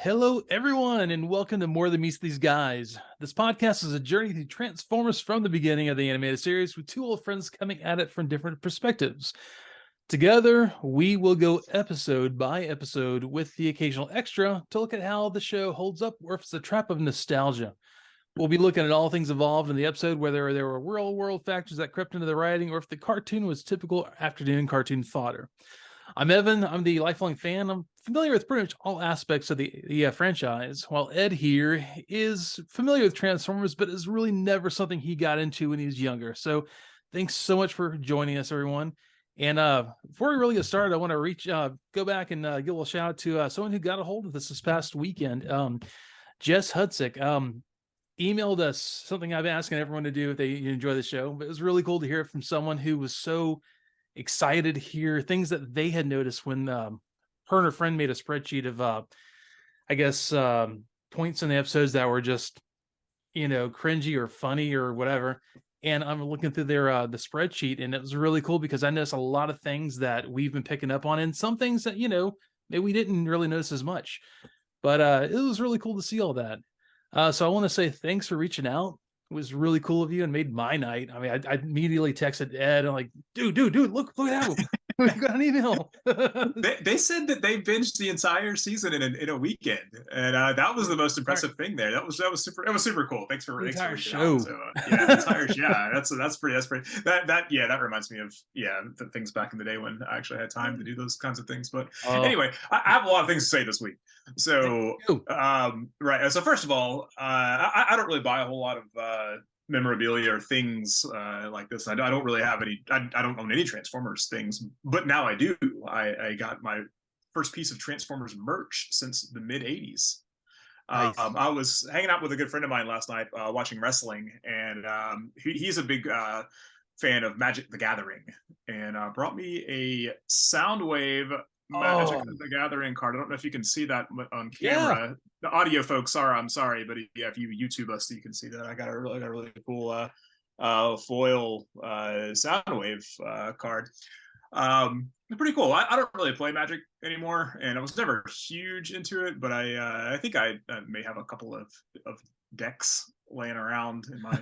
Hello, everyone, and welcome to More Than Meets These Guys. This podcast is a journey through Transformers from the beginning of the animated series with two old friends coming at it from different perspectives. Together, we will go episode by episode with the occasional extra to look at how the show holds up or if it's a trap of nostalgia. We'll be looking at all things involved in the episode, whether there were real world factors that crept into the writing or if the cartoon was typical afternoon cartoon fodder. I'm Evan. I'm the lifelong fan. I'm familiar with pretty much all aspects of the franchise, while Ed here is familiar with Transformers, but is really never something he got into when he was younger. So thanks so much for joining us, everyone. And before we really get started, I want to go back and give a little shout out to someone who got a hold of this past weekend. Jess Hudsick emailed us something I've been asking everyone to do if they enjoy the show. But it was really cool to hear from someone who was so excited to hear things that they had noticed when her and her friend made a spreadsheet of points in the episodes that were just cringy or funny or whatever. And I'm looking through their the spreadsheet, and it was really cool because I noticed a lot of things that we've been picking up on, and some things that maybe we didn't really notice as much. But it was really cool to see all that. So I want to say thanks for reaching out. It was really cool of you and made my night. I mean, I immediately texted Ed. I'm like, dude, look at that. We got an email. They said that they binged the entire season in a weekend, and that was the most impressive thing there. That was super. It was super cool. Thanks for reaching show. out. So yeah, the entire yeah, that's pretty. That reminds me of the things back in the day when I actually had time to do those kinds of things. But anyway, I have a lot of things to say this week. So right. So first of all, I don't really buy a whole lot of memorabilia or things like this. I don't really have any. I don't own any Transformers things, but now I do. I got my first piece of Transformers merch since the mid '80s. Nice. I was hanging out with a good friend of mine last night watching wrestling, and he's a big fan of Magic the Gathering, and brought me a Soundwave Magic the Gathering card. I don't know if you can see that on camera. Yeah. The audio folks are, I'm sorry, but yeah, if you YouTube us, you can see that I got a really cool foil Soundwave card. Pretty cool. I don't really play Magic anymore, and I was never huge into it, but I think I may have a couple of decks laying around in my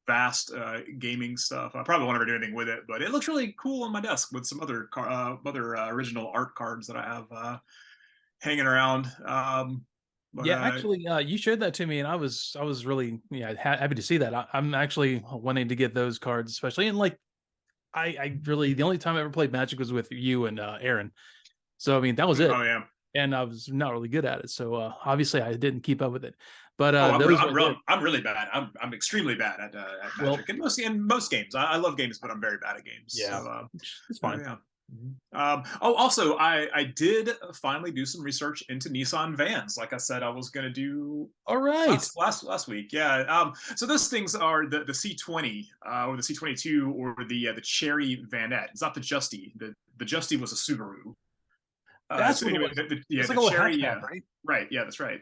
vast gaming stuff. I probably won't ever do anything with it, but it looks really cool on my desk with some other original art cards that I have hanging around. Actually, you showed that to me, and I was really happy to see that. I'm actually wanting to get those cards, especially, and like I really, the only time I ever played Magic was with you and Aaron. So I mean, that was it. Oh yeah. And I was not really good at it, so obviously I didn't keep up with it. But I'm really bad. I'm extremely bad at Magic in most games. I love games, but I'm very bad at games. Yeah, so, it's fine. Yeah. Also, I did finally do some research into Nissan vans, like I said I was going to do. All right, last week, yeah. So those things are the C20 or the C22 or the Cherry Vanette. It's not the Justy. The Justy was a Subaru. That's so anyway, the Cherry, right? Right, yeah, that's right.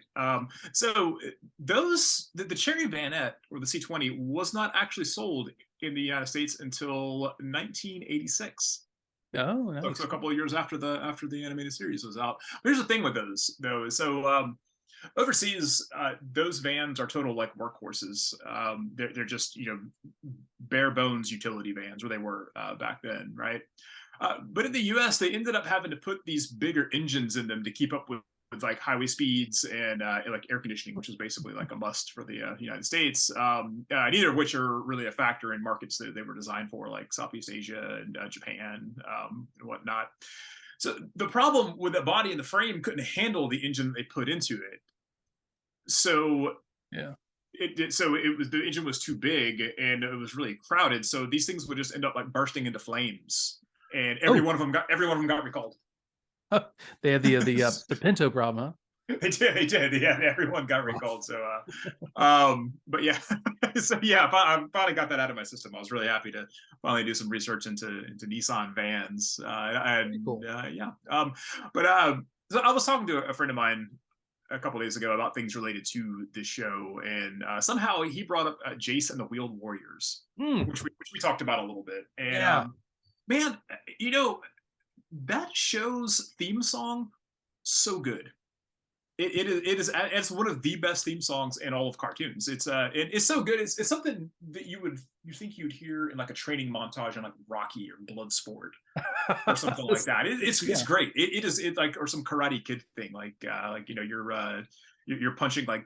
So the Cherry Vanette or the C20 was not actually sold in the United States until 1986. Oh, nice. So a couple of years after the animated series was out. But here's the thing with those, though. So overseas, those vans are total like workhorses. They're just bare bones utility vans, where they were back then, right? But in the U.S., they ended up having to put these bigger engines in them to keep up with like highway speeds and like air conditioning, which is basically like a must for the United States. Neither of which are really a factor in markets that they were designed for, like Southeast Asia and Japan and whatnot. So the problem with the body and the frame couldn't handle the engine that they put into it. So yeah. The engine was too big and it was really crowded. So these things would just end up like bursting into flames, and every one of them got recalled. They had the Pinto problem, huh? They did. Yeah, everyone got recalled. So, but yeah, so yeah, I finally got that out of my system. I was really happy to finally do some research into Nissan vans. Cool. So I was talking to a friend of mine a couple of days ago about things related to this show, and somehow he brought up Jace and the Wheeled Warriors, which we talked about a little bit. And man, that show's theme song, so good. it's one of the best theme songs in all of cartoons. It's so good. It's something that you think you'd hear in like a training montage on like Rocky or Bloodsport or something like that. It's great. It is like, or some Karate Kid thing, like you're punching like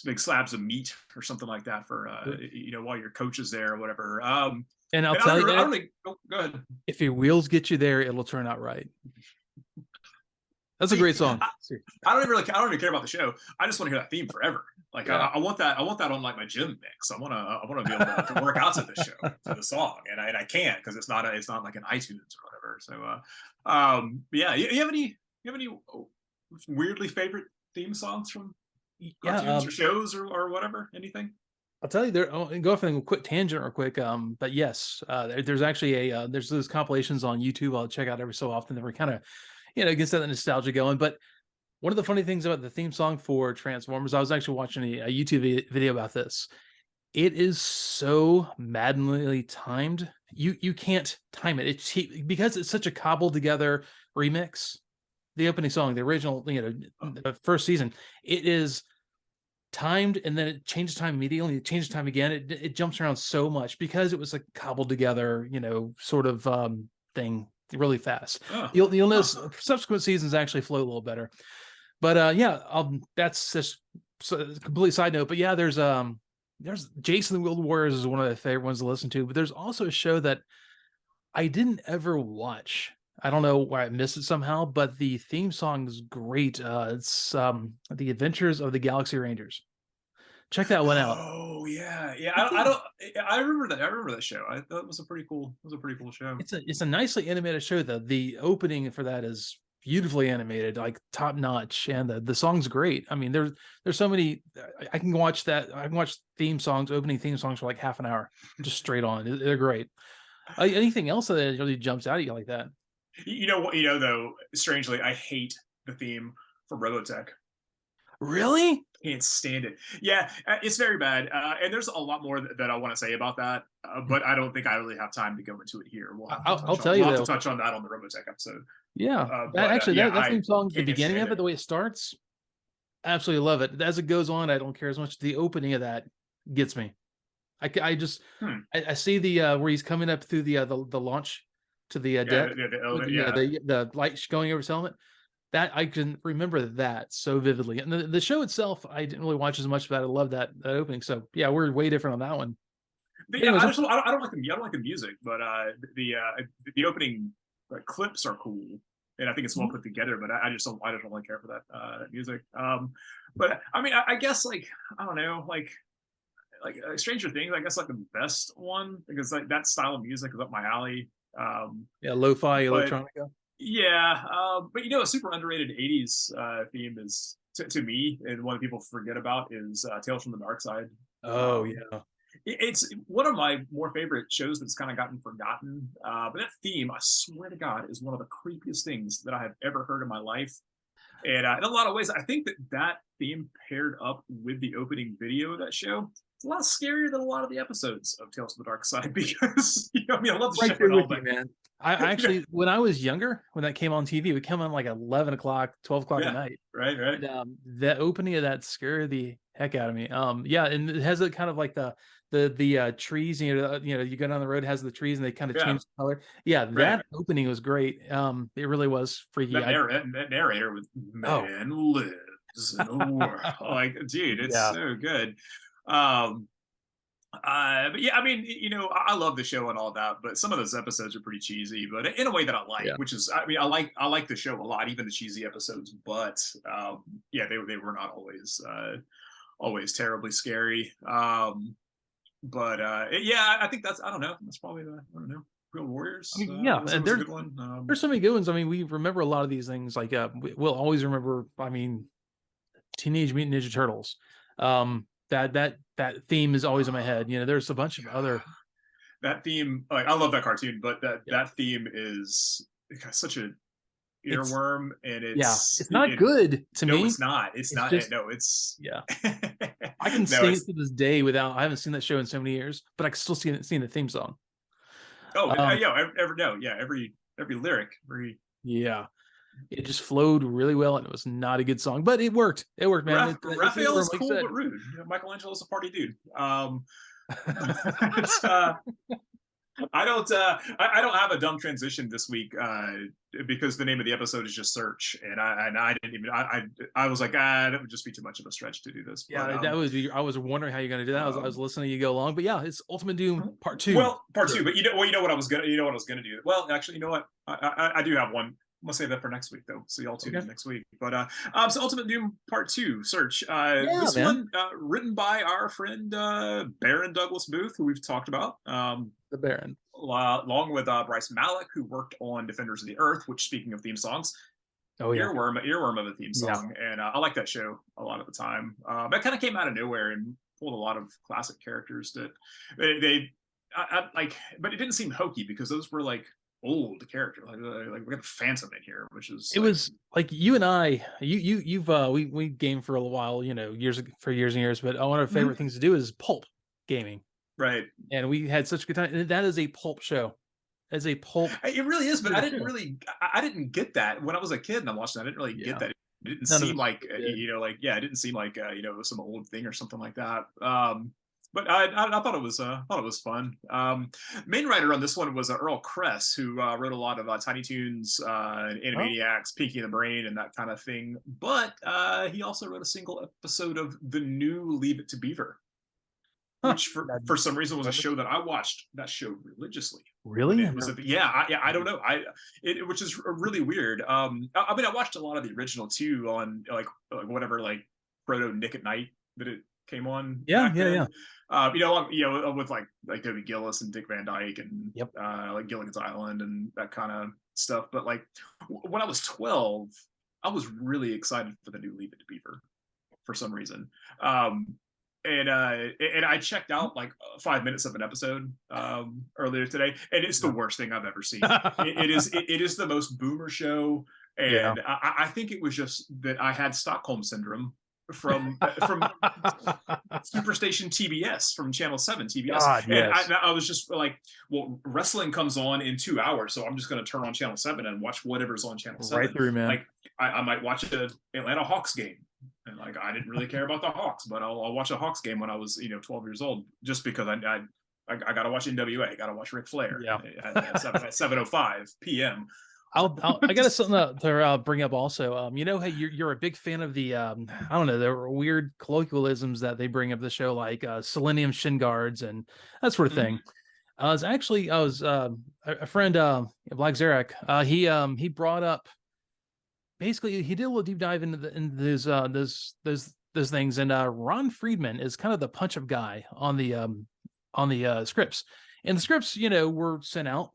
big slabs of meat or something like that for while your coach is there or whatever. And I'll tell you, I don't think. Oh, go ahead. If your wheels get you there, it'll turn out right. That's a great song. I don't even care about the show. I just want to hear that theme forever. Like I want that on like my gym mix. I want to be able to work out to the show, to the song, and I can't because it's not like an iTunes or whatever. So yeah, you have any weirdly favorite theme songs from cartoons or shows or whatever? Anything? I'll tell you, go off on a quick tangent real quick. But yes, there's actually there's those compilations on YouTube I'll check out every so often that were kind of, gets that nostalgia going. But one of the funny things about the theme song for Transformers, I was actually watching a YouTube video about this. It is so maddeningly timed. You can't time it. Because it's such a cobbled together remix. The opening song, the original, the first season, it is timed, and then it changes time immediately. It changes time again. It jumps around so much because it was a cobbled together, sort of thing really fast. You'll notice subsequent seasons actually flow a little better. But that's just a complete side note. But yeah, there's Jason the Wheeled Warriors is one of my favorite ones to listen to. But there's also a show that I didn't ever watch. I don't know why I missed it somehow, but the theme song is great. It's The Adventures of the Galaxy Rangers. Check that one out. Oh yeah. I remember that. I remember that show. I thought it was a pretty cool show. It's a nicely animated show though. The opening for that is beautifully animated, like top notch, and the song's great. I mean, there's so many. I can watch that. I can watch opening theme songs for like half an hour, just straight on. They're great. Anything else that really jumps out at you like that? You know what? Though, strangely, I hate the theme for Robotech. Really? Can't stand it. Yeah, it's very bad. And there's a lot more that I want to say about that, but I don't think I really have time to go into it here. I'll tell you. We'll have to touch on that on the Robotech episode. Yeah, that theme song, the beginning of it, the way it starts, absolutely love it. As it goes on, I don't care as much. The opening of that gets me. I see the where he's coming up through the launch to the deck, the light going over his helmet. That I can remember that so vividly. And the show itself, I didn't really watch as much, but I love that opening. So yeah, we're way different on that one. Anyways, I don't like the music, but the opening clips are cool, and I think it's well put together. But I just don't really care for that music. But I mean, I guess like I don't know, like Stranger Things. I guess like the best one because like that style of music is up my alley. Lo-fi electronica. Yeah, but a super underrated '80s theme is to me, and one that people forget about is Tales from the Dark Side. Oh yeah, it's one of my more favorite shows that's kind of gotten forgotten. But that theme, I swear to God, is one of the creepiest things that I have ever heard in my life. And in a lot of ways, I think that theme paired up with the opening video of that show, it's a lot scarier than a lot of the episodes of Tales from the Dark Side because I love the show and all that. Man. I actually, when I was younger, when that came on TV, it would come on like 11 o'clock, 12 o'clock at night. Right. And, the opening of that scared the heck out of me. And it has a kind of like the trees, you go down the road, it has the trees and they kind of change the color. Yeah, that opening was great. It really was freaky. That narrator with man lives in a world. Like, dude, it's so good. But yeah, I mean, I love the show and all that, but some of those episodes are pretty cheesy, but in a way that I like, which is, I mean, I like the show a lot, even the cheesy episodes, but they were not always terribly scary. But I think that's, I don't know, that's probably Real Warriors. I mean, there's a good one. There's so many good ones. I mean, we remember a lot of these things. Like we'll always remember. I mean, Teenage Mutant Ninja Turtles. That theme is always in my head. There's a bunch of other. That theme, like I love that cartoon, but that theme is such a earworm, and it's not good to me. No, it's not. It's not. Just, no, it's I can sing it to this day without. I haven't seen that show in so many years, but I can still see the theme song. Oh, every lyric, It just flowed really well, and it was not a good song, but it worked. It worked, man. It's Raphael is like cool but rude. Michelangelo's a party dude. But, I don't have a dumb transition this week because the name of the episode is just search, and I didn't even I was like, that would just be too much of a stretch to do this. Yeah, but, that was. I was wondering how you're going to do that. I was listening to you go along, but yeah, it's Ultimate Doom Part 2. Well, Part 2, but you know what I was gonna do. Well, actually, you know what? I do have one. I'm gonna save that for next week, though. So y'all tune in next week. But so Ultimate Doom Part 2, Search. This one written by our friend Baron Douglas Booth, who we've talked about. The Baron. Along with Bryce Malek, who worked on Defenders of the Earth, which, speaking of theme songs, earworm of a theme song. And I like that show a lot at the time. That kind of came out of nowhere and pulled a lot of classic characters that they like, but it didn't seem hokey because those were like old characters. Like we got the Phantom in here, which is was like you and I, you've we game for a while, years and years. But one of our favorite things to do is pulp gaming. Right. And we had such a good time. That is a pulp show. As a pulp. It really is, but I didn't get that when I was a kid and I watched it. I didn't really get that. It didn't seem like, it didn't seem like, some old thing or something like that. But I thought it was fun. Main writer on this one was Earl Kress, who wrote a lot of Tiny Toons, Animaniacs, Pinky and the Brain, and that kind of thing. But he also wrote a single episode of the new Leave It to Beaver, which for some reason was a show that I watched that show religiously. Really? I don't know. Which is really weird. I mean, I watched a lot of the original too on like whatever, like proto Nick at Night that it came on. Yeah. With like Toby Gillis and Dick Van Dyke and like Gilligan's Island and that kind of stuff. But like when I was 12, I was really excited for the new Leave It to Beaver for some reason. And I checked out like 5 minutes of an episode earlier today, and it's the worst thing I've ever seen. It is the most boomer show, and I think it was just that I had Stockholm syndrome from Superstation TBS, from Channel 7 TBS. God, and I was just like, well, wrestling comes on in 2 hours, so I'm just going to turn on Channel 7 and watch whatever's on Channel 7. Right through, man. Like I might watch an Atlanta Hawks game. And like, I didn't really care about the Hawks, but I'll watch a Hawks game when I was 12 years old, just because I got to watch NWA, got to watch Ric Flair at 7:05 p.m. I got something to bring up also. Hey, you're a big fan of the I don't know, there were weird colloquialisms that they bring up the show, like selenium shin guards and that sort of thing. I was a friend, Black Zarek. He brought up. Basically, he did a little deep dive into those things, and Ron Friedman is kind of the punch-up guy on the scripts. And the scripts, were sent out,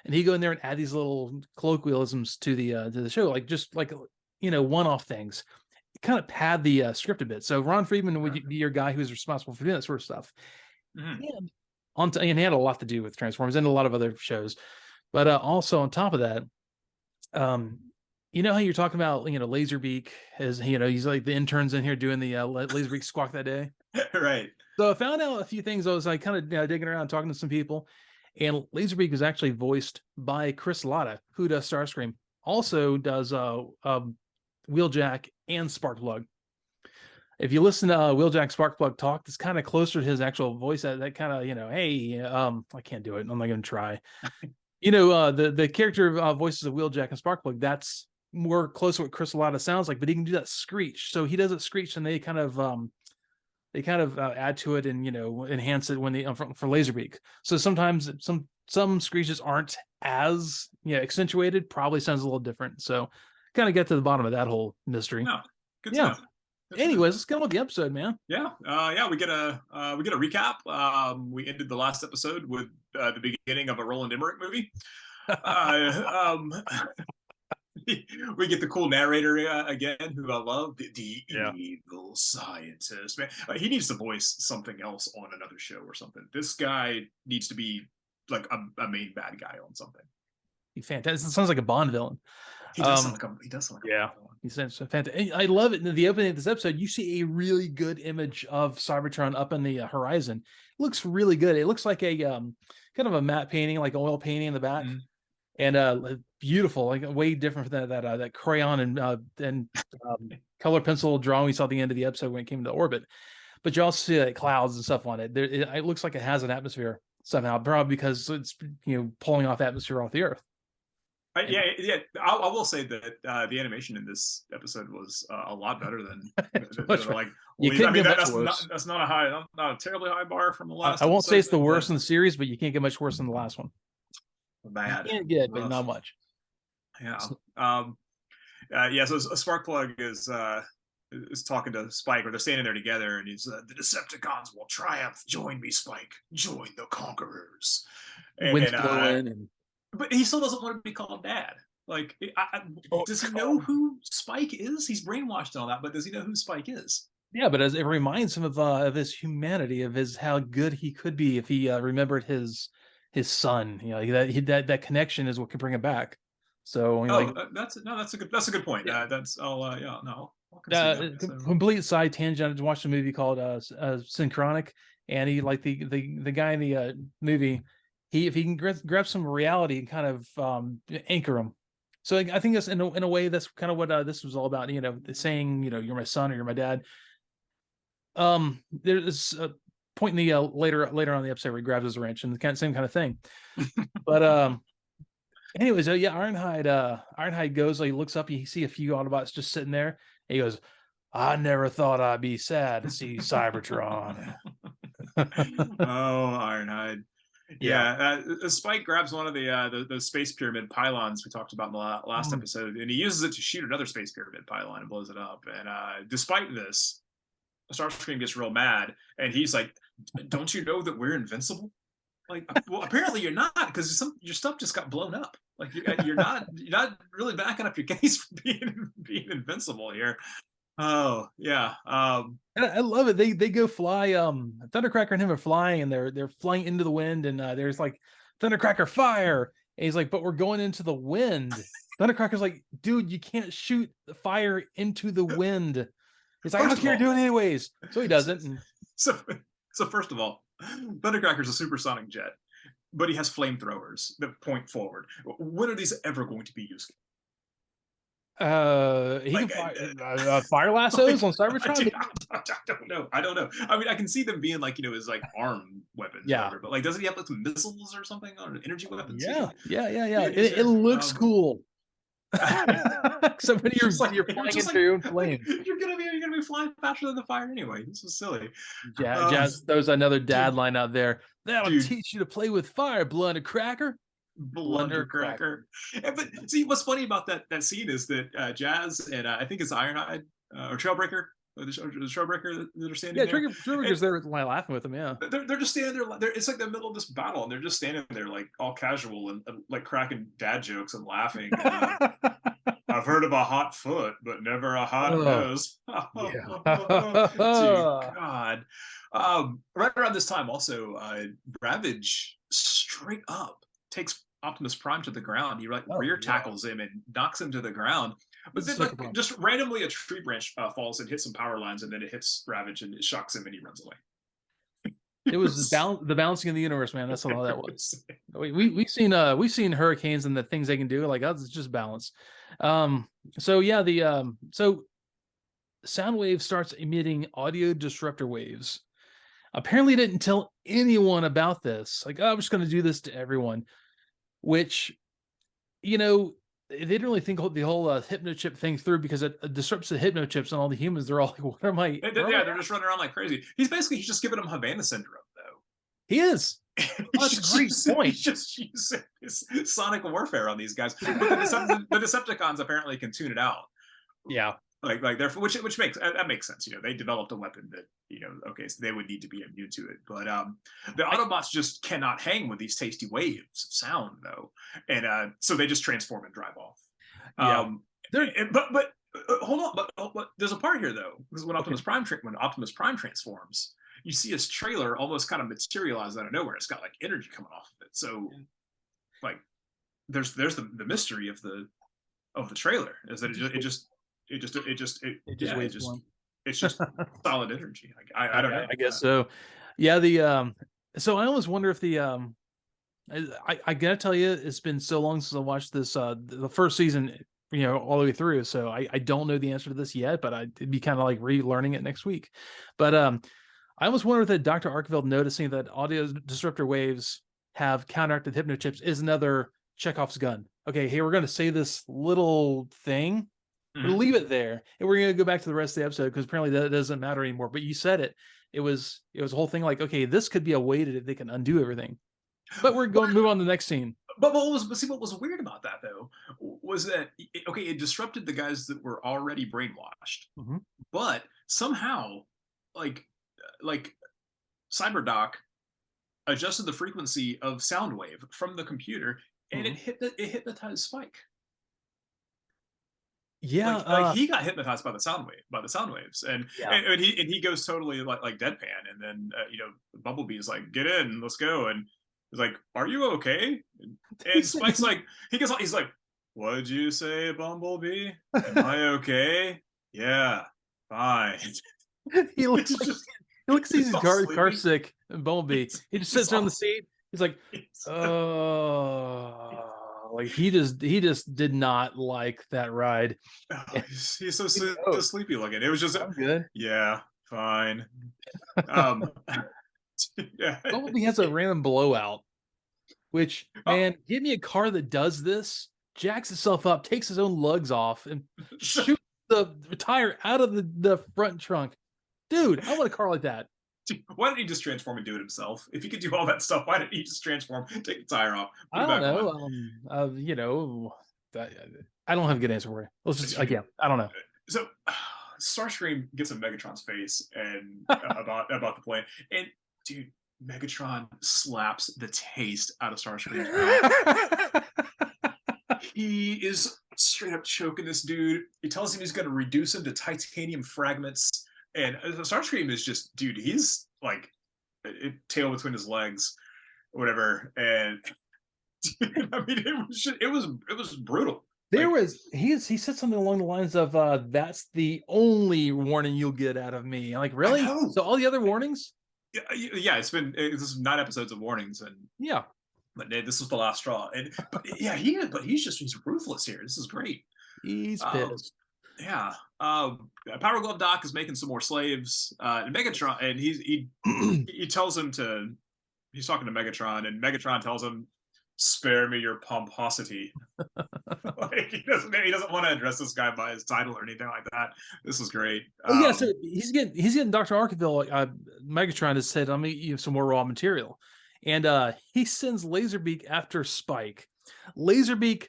and he'd go in there and add these little colloquialisms to the show, like just like one-off things, kind of pad the script a bit. So Ron Friedman would be your guy who's responsible for doing that sort of stuff, and he had a lot to do with Transformers and a lot of other shows, but also on top of that, how you're talking about, Laserbeak is, he's like the interns in here doing the Laserbeak squawk that day. Right. So I found out a few things. I was like kind of digging around, talking to some people, and Laserbeak is actually voiced by Chris Latta, who does Starscream, also does Wheeljack and Sparkplug. If you listen to Wheeljack Sparkplug talk, it's kind of closer to his actual voice. That kind of, hey, I can't do it. I'm not going to try. The character voices of Wheeljack and Sparkplug, that's more close to what Chris Latta sounds like, but he can do that screech. So he does it screech, and they kind of add to it and enhance it when they for Laserbeak. So sometimes some screeches aren't as accentuated, probably sounds a little different. So kind of get to the bottom of that whole mystery. No, good stuff. Anyways, let's get on with the episode, man. We get a recap. We ended the last episode with the beginning of a Roland Emmerich movie. We get the cool narrator again, who I love, the evil scientist. Man, he needs to voice something else on another show or something. This guy needs to be like a main bad guy on something. He's fantastic. It sounds like a Bond villain. He does sound like a Bond villain. He sounds fantastic. I love it. In the opening of this episode, you see a really good image of Cybertron up in the horizon. It looks really good. It looks like a kind of a matte painting, like oil painting in the back. and beautiful, like way different from that crayon and color pencil drawing we saw at the end of the episode when it came to orbit. But you also see like clouds and stuff on it. It looks like it has an atmosphere somehow, probably because it's pulling off atmosphere off the Earth. Yeah. I will say that the animation in this episode was a lot better than like. You couldn't get much worse. That's not a terribly high bar from the last. I won't say it's the worst in the series, but you can't get much worse than the last one. Bad. You can't get, but not much. Yeah. So Sparkplug is talking to Spike, or they're standing there together, and he's the Decepticons will triumph. Join me, Spike. Join the conquerors. Wind's blowing, but he still doesn't want to be called Dad. Like, does he know who Spike is? He's brainwashed and all that, but does he know who Spike is? Yeah, but it reminds him of his humanity, of how good he could be if he remembered his son. That connection is what can bring him back. So that's a good point. Yeah. Complete side tangent. I just watched a movie called Synchronic, and he the guy in the movie. If he can grab some reality and kind of anchor him. So I think that's in a way that's kind of what this was all about. Saying you're my son or you're my dad. There's a point in the later on in the episode where he grabs his wrench and the same kind of thing. But anyways, Ironhide goes. He looks up. You see a few Autobots just sitting there. And he goes, "I never thought I'd be sad to see Cybertron." Oh, Ironhide. Yeah, Spike grabs one of the space pyramid pylons we talked about in the last episode, and he uses it to shoot another space pyramid pylon and blows it up. And despite this, Starscream gets real mad, and he's like, "Don't you know that we're invincible?" Like, well, apparently you're not, because your stuff just got blown up. Like, you're not really backing up your case for being invincible here. Oh yeah. I love it. They go fly. Thundercracker and him are flying, and they're flying into the wind, and there's like Thundercracker fire, and he's like, "But we're going into the wind." Thundercracker's like, "Dude, you can't shoot the fire into the wind." He's like, "I don't care, do it anyways." So he doesn't. So first of all, Thundercracker's a supersonic jet, but he has flamethrowers that point forward. When are these ever going to be useful? He can fire lassos on Cybertron. I don't know. I mean, I can see them being like his like arm weapons. Yeah. Whatever, but like, doesn't he have like some missiles or something, or energy weapons? Yeah. It looks cool. So when you're flying into your own flame, you're gonna be flying faster than the fire anyway. This is silly. Jazz throws another dad line out there. That'll teach you to play with fire, Blundercracker. Blundercracker. But see, what's funny about that scene is that Jazz and I think it's Ironhide or Trailbreaker, the Trailbreaker that are standing there. Trailbreaker's there laughing with them. Yeah, they're just standing there. It's like the middle of this battle, and they're just standing there like all casual and like cracking dad jokes and laughing. I've heard of a hot foot, but never a hot nose. Dear God. Right around this time, also, Ravage straight up takes Optimus Prime to the ground. He rear tackles him and knocks him to the ground. But then, just randomly, a tree branch falls and hits some power lines, and then it hits Ravage and it shocks him, and he runs away. It was the balancing of the universe, man. That's all that was. We've seen hurricanes and the things they can do. Like, that's just balance. So Soundwave starts emitting audio disruptor waves. Apparently didn't tell anyone about this. Like, I'm just going to do this to everyone, which, they didn't really think the whole hypnochip thing through, because it disrupts the hypnochips, and all the humans, they're all like, what am I? They're just running around like crazy. He's just giving them Havana syndrome, though. He is. That's a great point. He's just using his sonic warfare on these guys. But the Decepticons apparently can tune it out. Yeah. Like they're which makes sense. They developed a weapon that okay, so they would need to be immune to it. But the Autobots just cannot hang with these tasty waves of sound, though, and so they just transform and drive off. But hold on, but there's a part here though, because when Optimus Prime transforms, you see his trailer almost kind of materialize out of nowhere. It's got like energy coming off of it. So like there's the mystery of the trailer, is that it's just solid energy. I don't know. I guess so. Yeah. So I always wonder if I gotta tell you, it's been so long since I watched this the first season, all the way through. So I don't know the answer to this yet, but it'd be kind of like relearning it next week. But I almost wonder that Dr. Arkveld noticing that audio disruptor waves have counteracted hypnochips is another Chekhov's gun. Okay, hey, we're gonna say this little thing. We're gonna leave it there, and we're gonna go back to the rest of the episode because apparently that doesn't matter anymore. But you said it. It was a whole thing like, okay, this could be a way that they can undo everything. But we're going to move on to the next scene. But what was weird about that though was that okay, it disrupted the guys that were already brainwashed, but somehow, like CyberDoc adjusted the frequency of Soundwave from the computer, and it hypnotized Spike. Yeah, like he got hypnotized by the sound waves, and he goes totally like deadpan, and then Bumblebee is like, "Get in, let's go," and he's like, "Are you okay?" And Spike's like, he's like, "What did you say, Bumblebee? Am I okay? Yeah, fine." he looks like he's car sick. And Bumblebee, he just sits on the seat. He's like, oh. Like he just did not like that ride. Oh, he's so sleepy looking. It was just good. Yeah, fine. Bumblebee has a random blowout. Which, man, give me a car that does this, jacks itself up, takes his own lugs off, and shoots the tire out of the front trunk. Dude, I want a car like that. Why didn't he just transform and do it himself? If he could do all that stuff, why didn't he just transform, take the tire off? I don't know. I don't have a good answer for you. Let's just I don't know. So Starscream gets in Megatron's face and about the plan, and dude, Megatron slaps the taste out of Starscream's mouth. He is straight up choking this dude. He tells him he's going to reduce him to titanium fragments. And Starscream is just, dude, he's like tail between his legs, whatever. And I mean, it was brutal. He said something along the lines of that's the only warning you'll get out of me. I'm like, really? So all the other warnings? Yeah, this is 9 episodes of warnings, and but this was the last straw. And he's ruthless here. This is great. He's pissed. Yeah. Power Glove Doc is making some more slaves. And Megatron, and he tells him he's talking to Megatron, and Megatron tells him, "Spare me your pomposity." Like he doesn't want to address this guy by his title or anything like that. This is great. So he's getting Dr. Arkville. Megatron has said, "I'm gonna eat some more raw material," and he sends Laserbeak after Spike. Laserbeak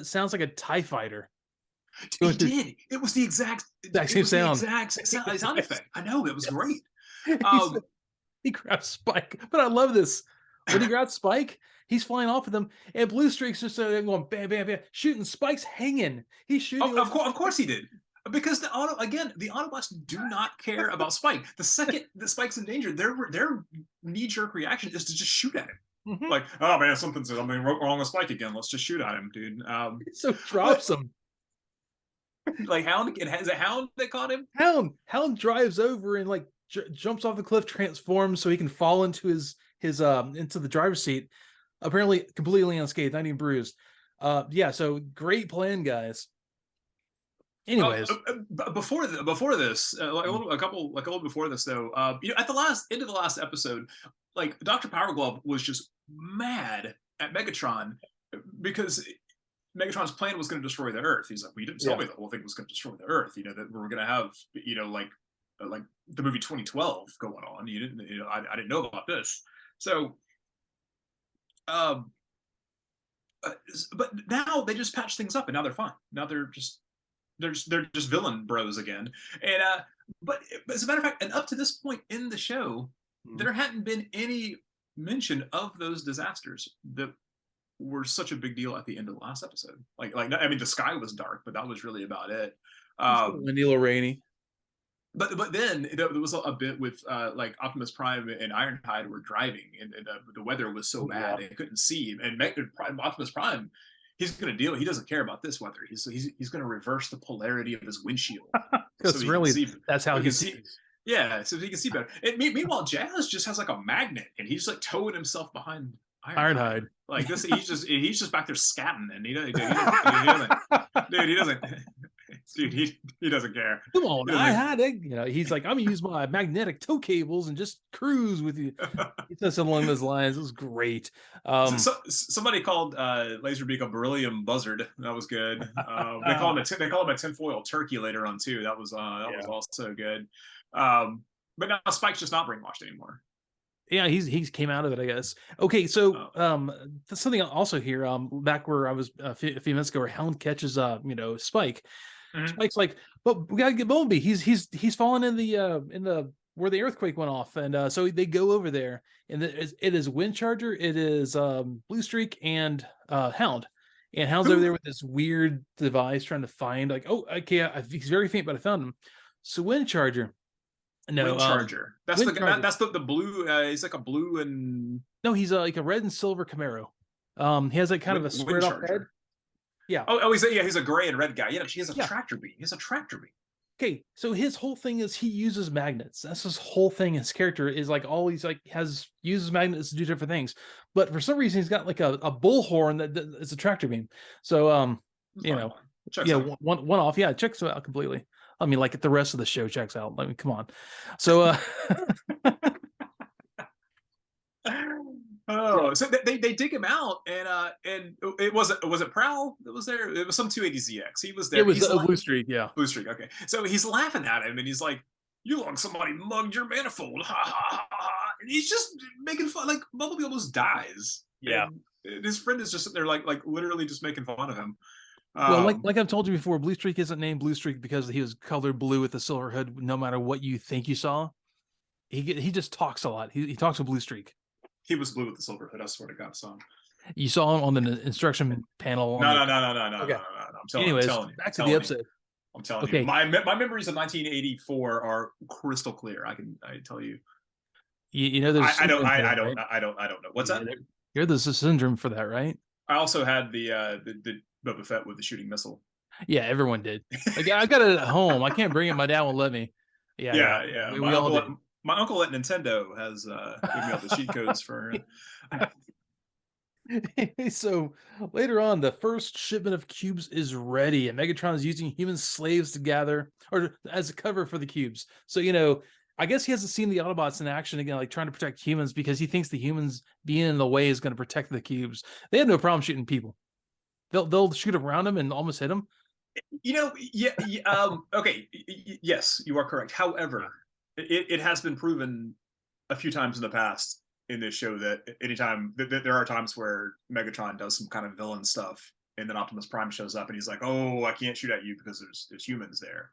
sounds like a TIE fighter. He did. It was the exact same sound. Sound effect. I know, it was great. He grabs Spike, but I love this. When he grabs Spike, he's flying off with him, and Blue Streak's just going bam, bam, bam, shooting. Spike's hanging. He's shooting. Of course he did. Because the Autobots do not care about Spike. The second that Spike's in danger, their knee-jerk reaction is to just shoot at him. Like, oh man, something's wrong with Spike again. Let's just shoot at him, dude. So drops him. Like Hound, is it Hound that caught him? Hound drives over and like jumps off the cliff, transforms so he can fall into his into the driver's seat. Apparently, completely unscathed, not even bruised. So great plan, guys. Anyways, before this, a little before this though, at the end of the last episode, like Dr. Powerglove was just mad at Megatron because Megatron's plan was going to destroy the Earth. He's like, "Well, you didn't tell me the whole thing was going to destroy the Earth. That we were going to have, like the movie 2012 going on. You didn't, I didn't know about this." So, but now they just patch things up, and now they're fine. Now they're just villain bros again. And but as a matter of fact, and up to this point in the show, there hadn't been any mention of those disasters that were such a big deal at the end of the last episode. Like I mean, the sky was dark, but that was really about it. Vanilla rainy. But then there was a bit with like Optimus Prime and Ironhide were driving, and the weather was so bad they couldn't see. And Optimus Prime, he's going to deal. He doesn't care about this weather. He's going to reverse the polarity of his windshield. Because that's how he can see. Yeah, so he can see better. And meanwhile, Jazz just has like a magnet, and he's like towing himself behind Ironhide. Like this, he's just back there scatting, and he doesn't, dude, he doesn't care. Come on, He doesn't. he's like, I'm gonna use my magnetic tow cables and just cruise with you. He said something along those lines. It was great. Somebody called Laserbeak a beryllium buzzard. That was good. They call him a tinfoil turkey later on too. That was also good. But now Spike's just not brainwashed anymore. Yeah, he's came out of it, I guess. Okay, so something also here, back where I was a few minutes ago, where Hound catches Spike. Mm-hmm. Spike's like, but we gotta get Bumblebee. He's fallen in the where the earthquake went off, and so they go over there, and it is Windcharger, it is Blue Streak, and Hound. And Hound's over there with this weird device trying to find, like, oh, okay, he's very faint, but I found him. So Windcharger. No, Windcharger. That's the blue. He's like a blue and no, he's like a red and silver Camaro. He has like kind of a squared off head. Yeah. Oh, he's a gray and red guy. Yeah, she has a tractor beam. He has a tractor beam. Okay, so his whole thing is he uses magnets. That's his whole thing. His character is like always like uses magnets to do different things. But for some reason, he's got like a bullhorn that is a tractor beam. So one off. Yeah, it checks out completely. I mean, like the rest of the show checks out. I mean, come on. So, so they dig him out, and it was Prowl that was there. It was some 280ZX. He was there. It was a Blue Streak, yeah. Blue Streak. Okay, so he's laughing at him, and he's like, "You look, somebody mugged your manifold." Ha ha ha! And he's just making fun. Like Bumblebee almost dies. Yeah. And his friend is just sitting there, like literally just making fun of him. Well, like I've told you before, Blue Streak isn't named Blue Streak because he was colored blue with a silver hood. No matter what you think you saw, he just talks a lot. He talks with Blue Streak. He was blue with the silver hood. I swear to God, son. You saw him on the instruction panel. No. Okay. I'm telling you. Back to the episode. I'm telling you. My memories of 1984 are crystal clear. I tell you. You know, there's I don't know. What's that? There's a syndrome for that, right? I also had the Boba Fett with the shooting missile. Yeah, everyone did. Like, I got it at home. I can't bring it. My dad won't let me. Yeah. We all did. My uncle at Nintendo has given me all the cheat codes for. So later on, the first shipment of cubes is ready, and Megatron is using human slaves to gather, or as a cover for the cubes. So I guess he hasn't seen the Autobots in action again, like trying to protect humans, because he thinks the humans being in the way is going to protect the cubes. They have no problem shooting people. They'll shoot around them and almost hit them. Okay. Yes, you are correct. However, it has been proven a few times in the past in this show that anytime there are times where Megatron does some kind of villain stuff, and then Optimus Prime shows up and he's like, "Oh, I can't shoot at you because there's humans there."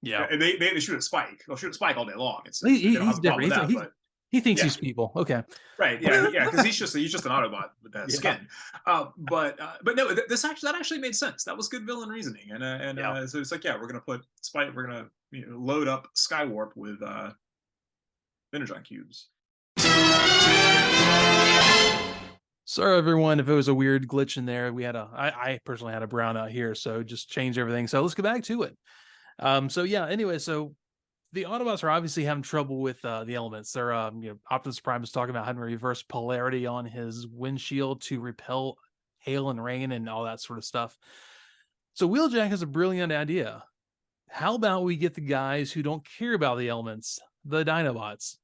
Yeah, and they shoot at Spike. They'll shoot at Spike all day long. He's different. He thinks he's people. Okay. Right. Yeah. Because he's just an Autobot with that skin. But no, that actually made sense. That was good villain reasoning. And so it's like, we're gonna put Spike. We're gonna load up Skywarp with Energon cubes. Sorry, everyone, if it was a weird glitch in there. I personally had a brownout here, so just changed everything. So let's get back to it. Anyway, so the Autobots are obviously having trouble with the elements. They're Optimus Prime is talking about having reverse polarity on his windshield to repel hail and rain and all that sort of stuff. So Wheeljack has a brilliant idea. How about we get the guys who don't care about the elements, the Dinobots?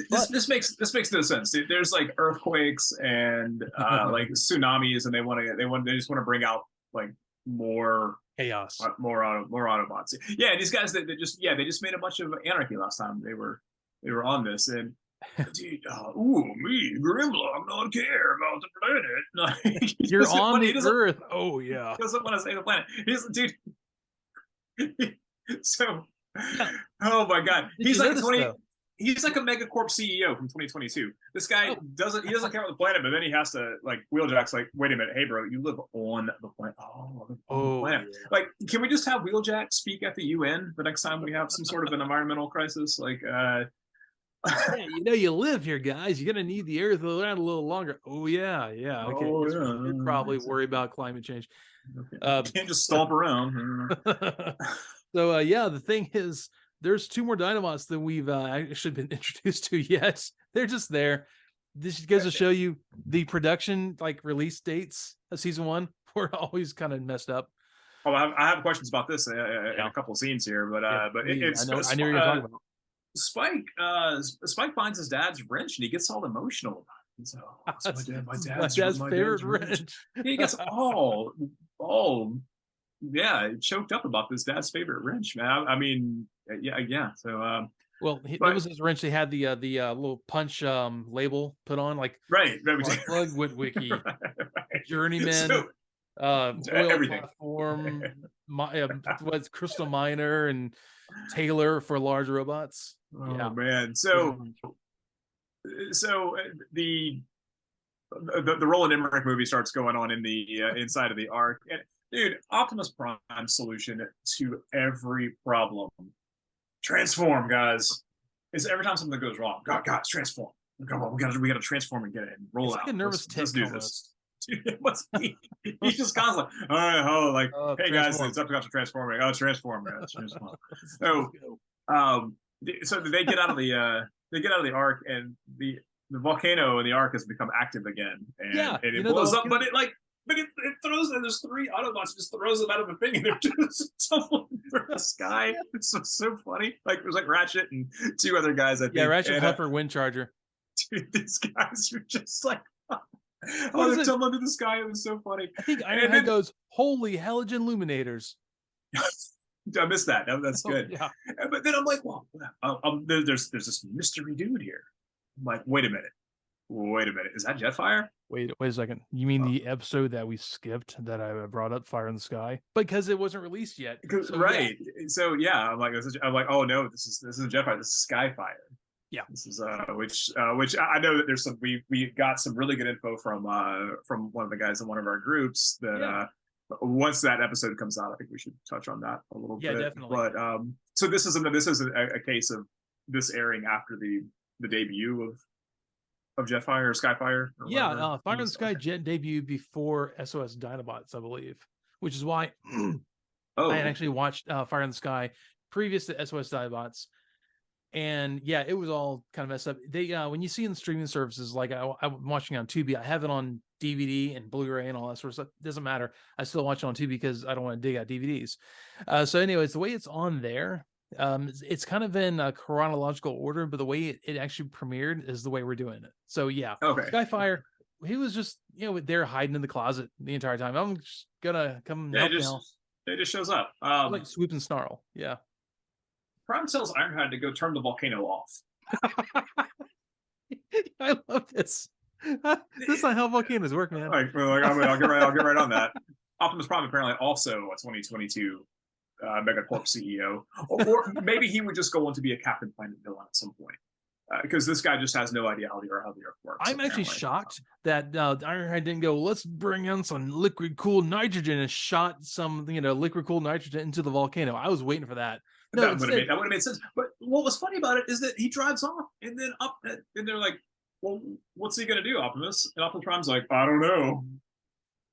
This makes no sense. There's like earthquakes and like tsunamis, and they just want to bring out like more chaos, more Autobots. Yeah, and these guys they just made a bunch of anarchy last time they were on this, and dude, me Grimlock don't care about the planet. You're on the Earth. Oh yeah, he doesn't want to save the planet. He's dude. So, oh my God, he's like 20. He's like a Megacorp CEO from 2022. This guy doesn't care about the planet, but then he has to like Wheeljack's like, wait a minute, hey bro, you live on the planet. The planet. Yeah. Like, can we just have Wheeljack speak at the UN the next time we have some sort of an environmental crisis? Like, you live here, guys. You're gonna need the Earth around a little longer. Oh yeah. Okay. You're probably worry about climate change. Okay. Can't just stomp around. So the thing is, there's two more Dinobots than we've actually been introduced to yet. They're just there. this goes to show you the production like release dates of season 1 were always kind of messed up. Oh, I have questions about this in a couple of scenes here, but I know what you're talking about. Spike finds his dad's wrench and he gets all emotional about it. So, my dad's favorite wrench. He gets choked up about this dad's favorite wrench, man. I mean, yeah. So, well, that was his wrench. They had the little punch label put on, like right. Plug Witwicky, right. Journeyman, so, everything. Platform, what's Crystal Miner and Taylor for large robots. Oh man, so the Roland Emmerich movie starts going on in the inside of the Ark, and dude, Optimus Prime's solution to every problem, transform, guys. Is every time something goes wrong, guys, transform. Come on, we gotta transform and get it and roll out. Like a nervous let's do this. Dude, it must be. He's just constantly, all right, hey guys, it's up to transforming. Oh, transform, guys, transform. So they get out of the Ark, and the volcano in the Ark has become active again, and it blows up. But it throws, and there's 3 Autobots, just throws them out of a thing, and they're just tumbling through the sky. It's so funny. Like there's like Ratchet and 2 other guys. I think. Yeah, Ratchet, Puffer, Windcharger. Dude, these guys are just like. Oh, they're tumbling to the sky. It was so funny. I think Ironhead goes, holy halogen luminators. I missed that. That's good. Yeah. But then I'm like, well, there's this mystery dude here. I'm like, wait a minute. Is that Jetfire? Wait a second. You mean the episode that we skipped that I brought up, Fire in the Sky? Because it wasn't released yet. So, right. Yeah. So yeah, I'm like, oh no, this is Jetfire. This is Skyfire. Yeah, this is which I know that there's some we got some really good info from one of the guys in one of our groups that once that episode comes out, I think we should touch on that a little bit. Yeah, definitely. But so this is a case of this airing after the debut of Jetfire or Skyfire. Or Fire in the Sky Jet debuted before SOS Dinobots, I believe, which is why I had actually watched Fire in the Sky previous to SOS Dinobots. And yeah, it was all kind of messed up. They when you see in the streaming services, like I'm watching on Tubi, I have it on DVD and Blu-ray and all that sort of stuff. It doesn't matter. I still watch it on Tubi because I don't want to dig out DVDs. So anyways, the way it's on there, it's kind of in a chronological order, but the way it actually premiered is the way we're doing it. So yeah, okay. Skyfire, he was just there hiding in the closet the entire time. I'm just gonna come help now. It just shows up. Like Swoop and Snarl. Yeah. Prime tells Ironhide to go turn the volcano off. I love this. This is not how volcanoes work, man. I'll get right on that. Optimus Prime apparently also a 2022 Megacorp CEO, or maybe he would just go on to be a Captain Planet villain at some point, because this guy just has no idea how the Earth works. I'm actually shocked that Ironhide didn't go, let's bring in some liquid cooled nitrogen and shot some liquid cooled nitrogen into the volcano. I was waiting for that. No, that would have made sense. But what was funny about it is that he drives off, and then and they're like, "Well, what's he gonna do, Optimus?" And Optimus Prime's like, "I don't know."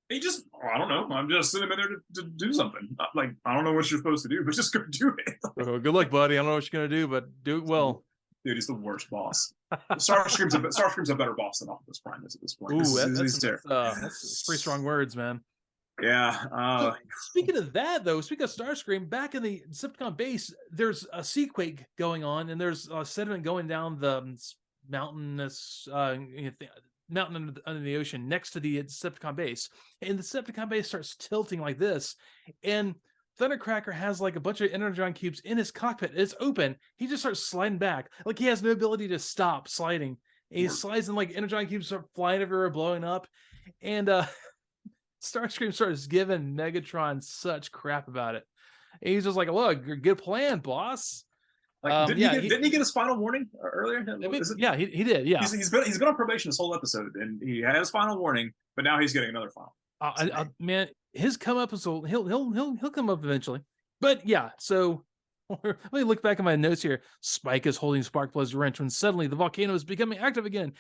He just, I don't know. I'm just sitting there to do something. Like, I don't know what you're supposed to do, but just go do it. Good luck, buddy. I don't know what you're gonna do, but do it well. Dude, he's the worst boss. Starscream's a better boss than Optimus Prime is at this point. Ooh, that's pretty strong words, man. Yeah. Speaking of that, though, speaking of Starscream, back in the Decepticon base, there's a seaquake going on, and there's sediment going down the mountainous mountain under the ocean next to the Decepticon base. And the Decepticon base starts tilting like this, and Thundercracker has like a bunch of Energon cubes in his cockpit. It's open. He just starts sliding back. Like he has no ability to stop sliding. And he slides, and like Energon cubes start flying everywhere, blowing up. And Starscream starts giving Megatron such crap about it. And he's just like, look, good plan, boss. Didn't he get his final warning earlier? Yeah, he did. Yeah, he's been on probation this whole episode, and he had his final warning, but now he's getting another final. Man, his come up is he'll come up eventually. But yeah, so let me look back at my notes here. Spike is holding Sparkplug's wrench when suddenly the volcano is becoming active again.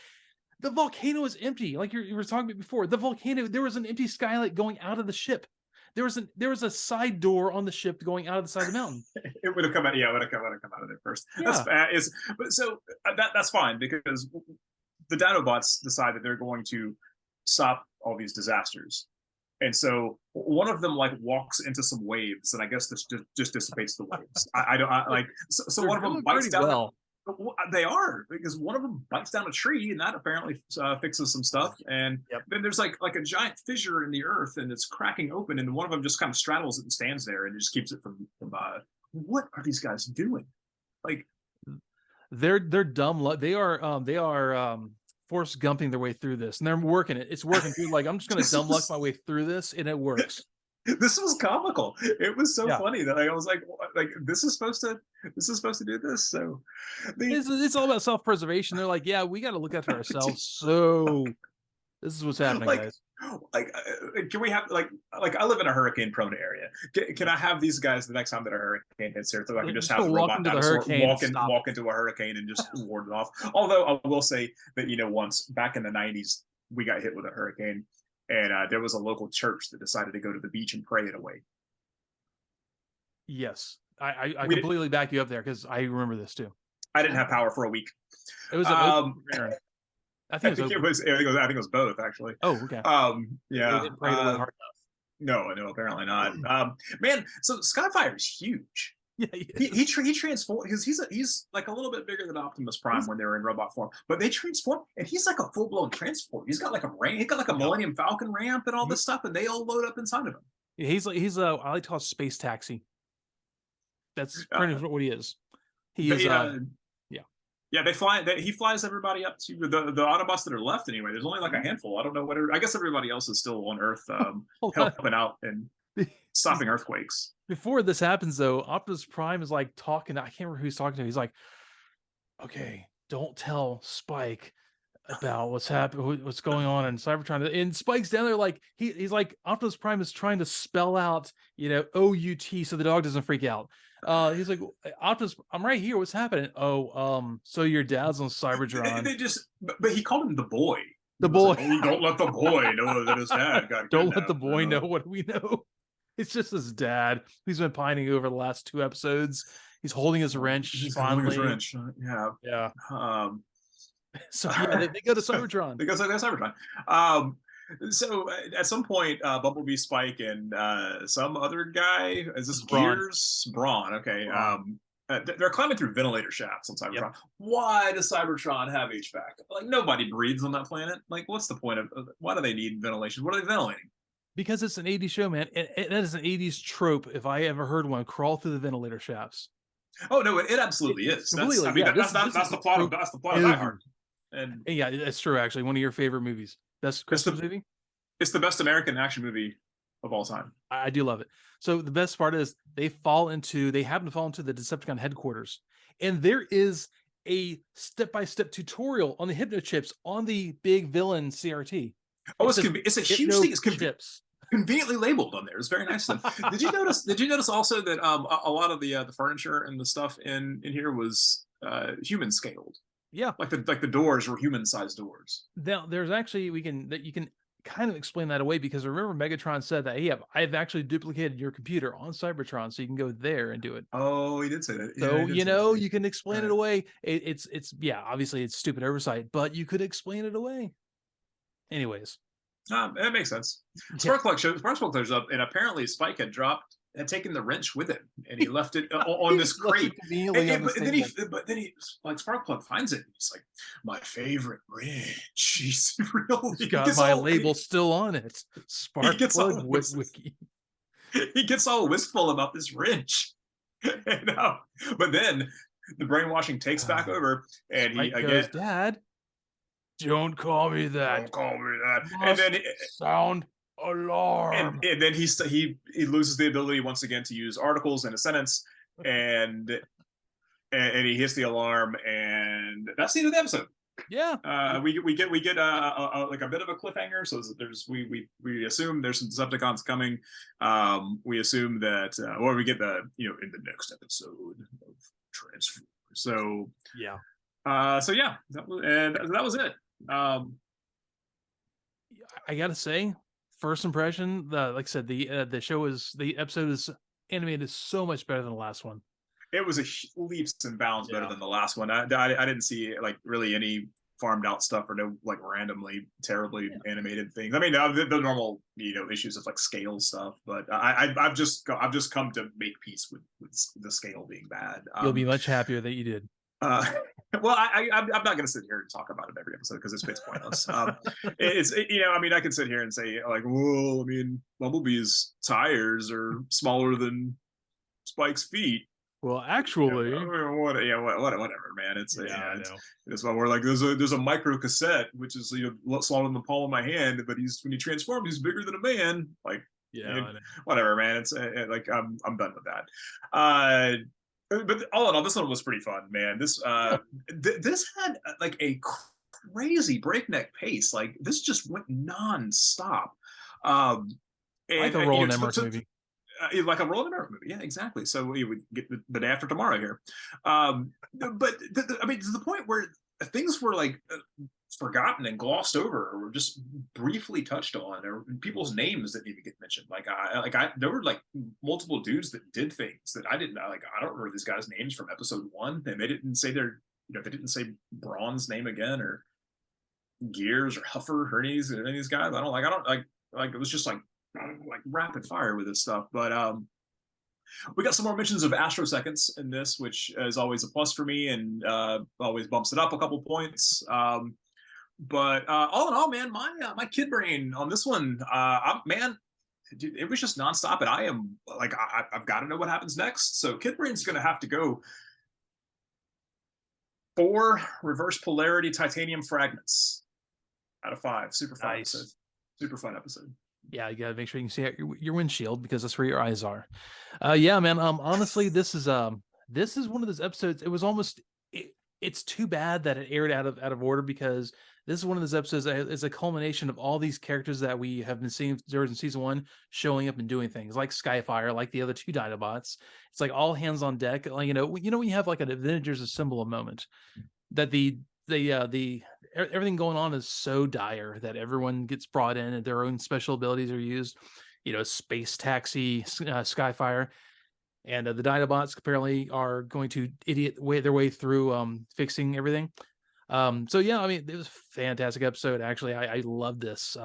The volcano is empty, like you were talking about before. The volcano, there was an empty skylight going out of the ship. There was a side door on the ship going out of the side of the mountain. It would have come out. Yeah, it would have come out of there first. Yeah. That's fine because the Dinobots decide that they're going to stop all these disasters. And so one of them like walks into some waves, and I guess this just dissipates the waves. I don't like so one of them bites down. Well. They are, because one of them bites down a tree, and that apparently fixes some stuff. And then there's like a giant fissure in the earth, and it's cracking open, and one of them just kind of straddles it and stands there, and just keeps it from what are these guys doing? Like they're dumb. They are Forrest Gumping their way through this, and they're working it. It's working through. Like, I'm just going to dumb luck my way through this, and it works. This was comical. It was so funny that I was like this is supposed to do this. So it's all about self-preservation. They're like, yeah, we got to look after ourselves. So this is what's happening, guys. Can we have like I live in a hurricane-prone area. Can I have these guys the next time that a hurricane hits here, so I can just have a robot dinosaur walk into a hurricane and just ward it off? Although I will say that once back in the 90s, we got hit with a hurricane, and there was a local church that decided to go to the beach and pray it away. Yes, I completely back you up there, because I remember this too. I didn't have power for a week. It was I think it was both, actually. Oh, okay. Yeah. No, apparently not. Man, so Skyfire is huge. Yeah, he transforms, because he's like a little bit bigger than Optimus Prime when they were in robot form, but they transform, and he's like a full-blown transport. He's got like a ramp, he's got like a Millennium Falcon ramp and all this stuff, and they all load up inside of him. He's I like to call it space taxi. That's pretty much what he is. He is yeah, he flies everybody up to the Autobots that are left anyway. There's only like a handful. I don't know what. I guess everybody else is still on Earth, helping out and stopping earthquakes. Before this happens, though, Optimus Prime is like talking. I can't remember who he's talking to. He's like, "Okay, don't tell Spike about what's happening, what's going on in Cybertron." And Spike's down there, like he's like, Optimus Prime is trying to spell out, OUT, so the dog doesn't freak out. He's like, Optimus, I'm right here. What's happening? Oh, so your dad's on Cybertron. But he called him the boy. The boy. Like, oh, don't let the boy know that his dad got. Don't let the boy know. What do we know? It's just his dad. He's been pining over the last 2 episodes. He's holding his wrench. He's holding his wrench. Yeah. Yeah. So they go to Cybertron. They go to Cybertron. So at some point, Bumblebee, Spike, and some other guy, is this Gears? Brawn. Okay. They're climbing through ventilator shafts on Cybertron. Yep. Why does Cybertron have HVAC? Like, nobody breathes on that planet. Like, what's the point of? Why do they need ventilation? What are they ventilating? Because it's an 80s show, man. That is an 80s trope, if I ever heard one. Crawl through the ventilator shafts. Oh no, it absolutely is. That's the plot of Die Hard. And yeah, it's true. Actually, one of your favorite movies. Best Christmas movie. It's the best American action movie of all time. I do love it. So the best part is they happen to fall into the Decepticon headquarters, and there is a step-by-step tutorial on the hypnochips on the big villain CRT. Oh, it's a huge thing. It's conveniently labeled on there. It's very nice. Did you notice also that a lot of the furniture and the stuff in here was human scaled? Yeah, like the doors were human-sized doors. Now, there's actually you can kind of explain that away, because remember Megatron said that, hey, I've actually duplicated your computer on Cybertron, so you can go there and do it. Oh, he did say that. So you can explain it away. It's obviously it's stupid oversight, but you could explain it away. Anyways, that makes sense. Sparkplug shows up, and apparently Spike had taken the wrench with him, and he left it on this crate. But then he like Sparkplug finds it, and he's like, "My favorite wrench." He's got my label still on it. Sparkplug Wiki. He gets all wistful about this wrench, but then the brainwashing takes back over, and he goes, "Dad, don't call me that. Don't call me that." And then sound alarm. And then he loses the ability once again to use articles in a sentence, and he hits the alarm, and that's the end of the episode. Yeah. We get like a bit of a cliffhanger. So we assume there's some Decepticons coming. We assume that, or we get in the next episode of Transformers. So yeah. That was it. I gotta say, first impression, like I said, the episode is animated so much better than the last one. It was leaps and bounds better than the last one. I didn't see like really any farmed out stuff or no like randomly terribly animated things. I mean, the normal issues of like scale stuff, but I've just come to make peace with the scale being bad. You'll be much happier that you did. Well, I'm not going to sit here and talk about it every episode because it's pointless. I mean, I could sit here and say like, well, I mean, Bumblebee's tires are smaller than Spike's feet. Well, actually, whatever, man. It's why we're like, there's a micro cassette which is smaller than the palm of my hand, but when he transformed, he's bigger than a man. Like, whatever, man. It's like I'm done with that. But all in all, this one was pretty fun, man. This this had like a crazy breakneck pace. Like this just went nonstop. Like a Roland Emmerich movie. Like a Roland Emmerich movie, yeah, exactly. So we would get the day after tomorrow here. But I mean, to the point where things were like forgotten and glossed over, or just briefly touched on, or people's names that didn't even get mentioned. There were like multiple dudes that did things that I didn't know. Like I don't remember this guy's names from episode 1, and they didn't say they didn't say Braun's name again, or Gears, or Huffer, or any of these guys. I don't like. It was just like rapid fire with this stuff, but we got some more mentions of astroseconds in this, which is always a plus for me, and always bumps it up a couple points. But all in all, man, my kid brain on this one, man, dude, it was just nonstop, and I am like, I've got to know what happens next. So kid brain's going to have to go 4 reverse polarity titanium fragments out of 5. Super fun episode. Super fun episode. Yeah, you gotta make sure you can see your windshield, because that's where your eyes are. Yeah, man. Honestly, this is one of those episodes. It was almost. It's too bad that it aired out of order, because this is one of those episodes that is a culmination of all these characters that we have been seeing during season 1 showing up and doing things like Skyfire, like the other 2 Dinobots. It's like all hands on deck. Like when you have like an Avengers Assemble moment, that the everything going on is so dire that everyone gets brought in and their own special abilities are used. Space Taxi, Skyfire, and the Dinobots apparently are going to their way through fixing everything. So yeah, I mean, it was a fantastic episode. Actually, I love this.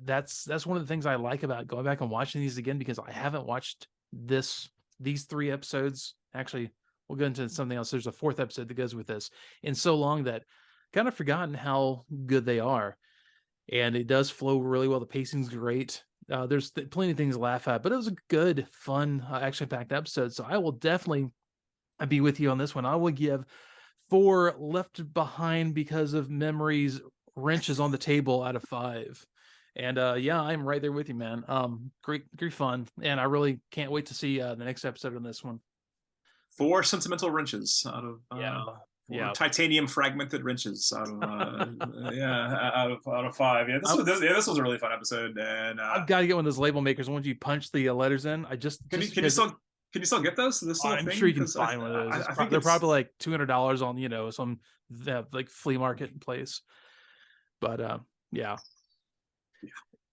That's one of the things I like about going back and watching these again, because I haven't watched these 3 episodes. Actually, we'll get into something else. There's a 4th episode that goes with this in so long that kind of forgotten how good they are. And it does flow really well. The pacing's great. There's plenty of things to laugh at, but it was a good, fun, action-packed episode. So I will definitely be with you on this one. I will give 4 left behind because of memories wrenches on the table out of 5. And yeah, I'm right there with you, man. Great fun. And I really can't wait to see the next episode on this one. 4 sentimental wrenches out of titanium fragmented wrenches out of out of 5. Yeah, this was a really fun episode, and I've got to get one of those label makers. Once you punch the letters in, can you still get those? I'm sure you can find one of those. They're probably like $200 on some like flea market place. But yeah.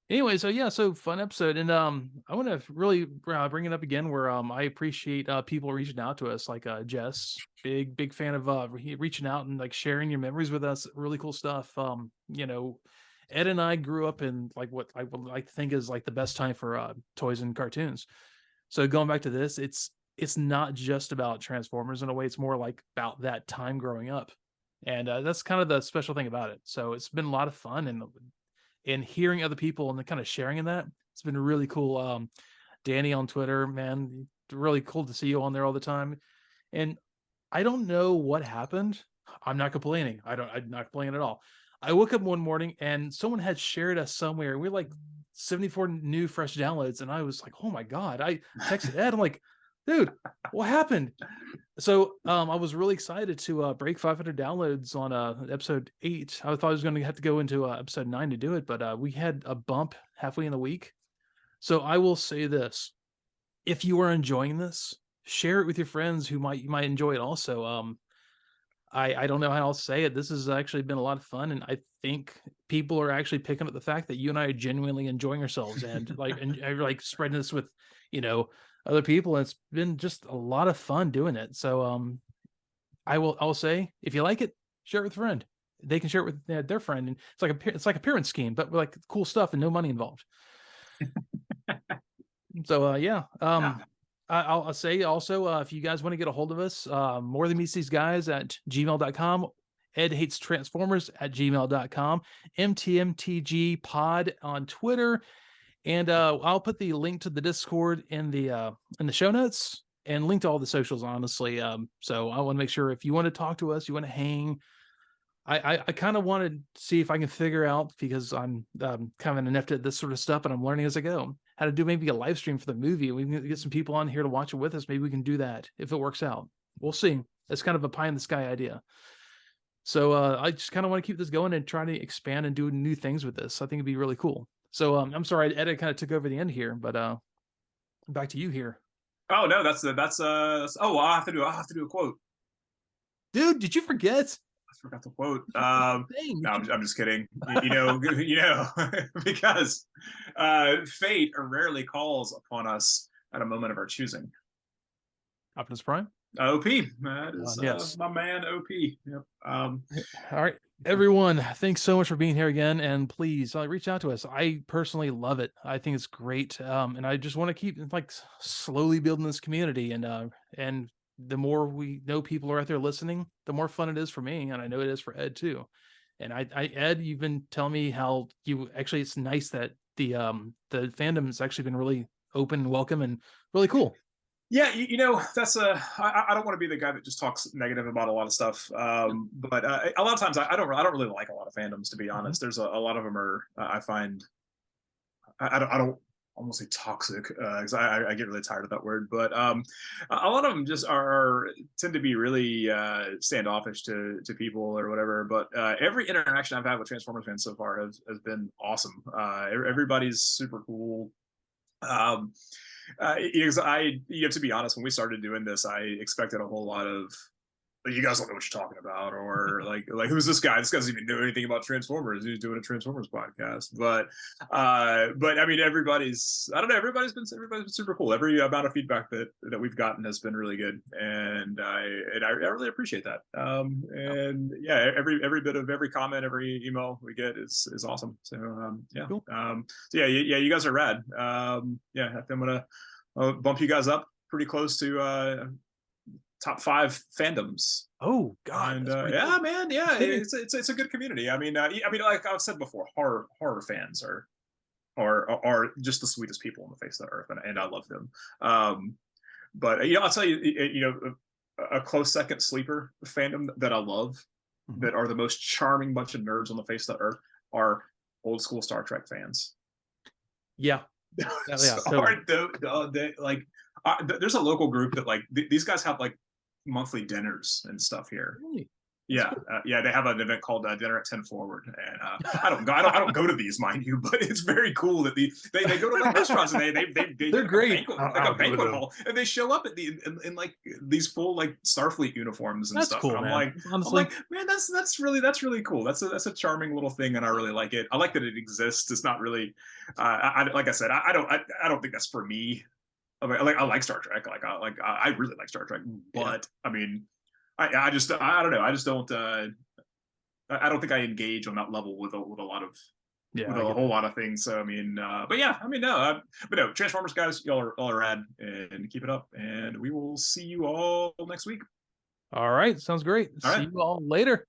Anyway, so fun episode, and I want to really bring it up again where I appreciate people reaching out to us, like Jess, big fan of reaching out and like sharing your memories with us. Really cool stuff. Ed and I grew up in like what I would like to think is like the best time for toys and cartoons. So going back to this, it's not just about Transformers in a way. It's more like about that time growing up, and that's kind of the special thing about it. So it's been a lot of fun, and hearing other people and the kind of sharing in that, it's been really cool. Danny on Twitter, man, really cool to see you on there all the time. And I don't know what happened. I'm not complaining. I'm not complaining at all. I woke up one morning and someone had shared us somewhere. We're like 74 new fresh downloads. And I was like, oh my God. I texted Ed. I'm like, dude, what happened? So I was really excited to break 500 downloads on episode 8. I thought I was going to have to go into episode 9 to do it, but we had a bump halfway in the week. So I will say this: if you are enjoying this, share it with your friends who might enjoy it also. I don't know how else to say it. This has actually been a lot of fun, and I think people are actually picking up the fact that you and I are genuinely enjoying ourselves, and like spreading this with other people. And it's been just a lot of fun doing it. So I'll say, if you like it, share it with a friend. they can share it with their friend, and it's like a pyramid scheme, but with like cool stuff and no money involved. So yeah. Yeah. I'll say also, if you guys want to get a hold of us, more than meets these guys at gmail.com, Edhatestransformers at gmail.com, MTMTG pod on Twitter. And I'll put the link to the Discord in the show notes, and link to all the socials, honestly. So I want to make sure, if you want to talk to us, you want to hang, I kind of want to see if I can figure out, because I'm kind of an inept at this sort of stuff, and I'm learning as I go, how to do maybe a live stream for the movie. We can get some people on here to watch it with us. Maybe we can do that if it works out. We'll see. It's kind of a pie in the sky idea. So I just kind of want to keep this going and try to expand and do new things with this. I think it'd be really cool. So I'm sorry, Ed kind of took over the end here, but back to you here. Oh no, that's oh, I'll have to do a quote. Dude, did you forget? I forgot the quote. No, I'm just kidding. You know, because fate rarely calls upon us at a moment of our choosing. Optimus Prime. OP, that is yes. My man OP. Yep. All right, everyone, thanks so much for being here again, and please reach out to us. I personally love it. I think it's great, and I just want to keep like slowly building this community, and the more we know people are out there listening, the more fun it is for me, and I know it is for Ed too. And Ed, you've been telling me how you actually, it's nice that the fandom has actually been really open and welcome and really cool. Yeah, you know, that's I don't want to be the guy that just talks negative about a lot of stuff, but a lot of times I don't really like a lot of fandoms, to be honest. There's a lot of them are I find I don't almost say toxic, because I get really tired of that word, but a lot of them just tend to be really standoffish to people or whatever. But every interaction I've had with Transformers fans so far has been awesome. Everybody's super cool. You have to be honest, when we started doing this, I expected a whole lot of, you guys don't know what you're talking about, or like who's this guy? This guy doesn't even know anything about Transformers. He's doing a Transformers podcast. But I mean, everybody's been super cool. Every amount of feedback that we've gotten has been really good, and I really appreciate that. And yeah, every bit of every comment, every email we get is awesome. So yeah, cool. So yeah, you guys are rad. Yeah, I'm gonna bump you guys up pretty close to top 5 fandoms. Oh God! And yeah, cool. Man, yeah, it's a good community. I mean, like I've said before, horror fans are just the sweetest people on the face of the earth, and I love them. But you know, I'll tell you, you know, a close second sleeper fandom that I love, that are the most charming bunch of nerds on the face of the earth, are old school Star Trek fans. Yeah, totally. There's a local group that these guys have like monthly dinners and stuff here. Really? Yeah, cool. Yeah, they have an event called Dinner at 10 Forward, and I don't go to these, mind you, but it's very cool that they go to like restaurants, and they're great, like a banquet hall, and they show up at in like these full like Starfleet uniforms and stuff. Cool, and I'm like, man, that's really cool. That's a charming little thing, and I really like it. I like that it exists. It's not really, like I said, I don't think that's for me. I like Star Trek. I really like Star Trek, but I mean, I don't know. I just don't. I don't think I engage on that level with a lot of a whole lot of things. So I mean, but yeah, I mean, no, Transformers guys, y'all are rad, and keep it up. And we will see you all next week. All right, sounds great. See you all later.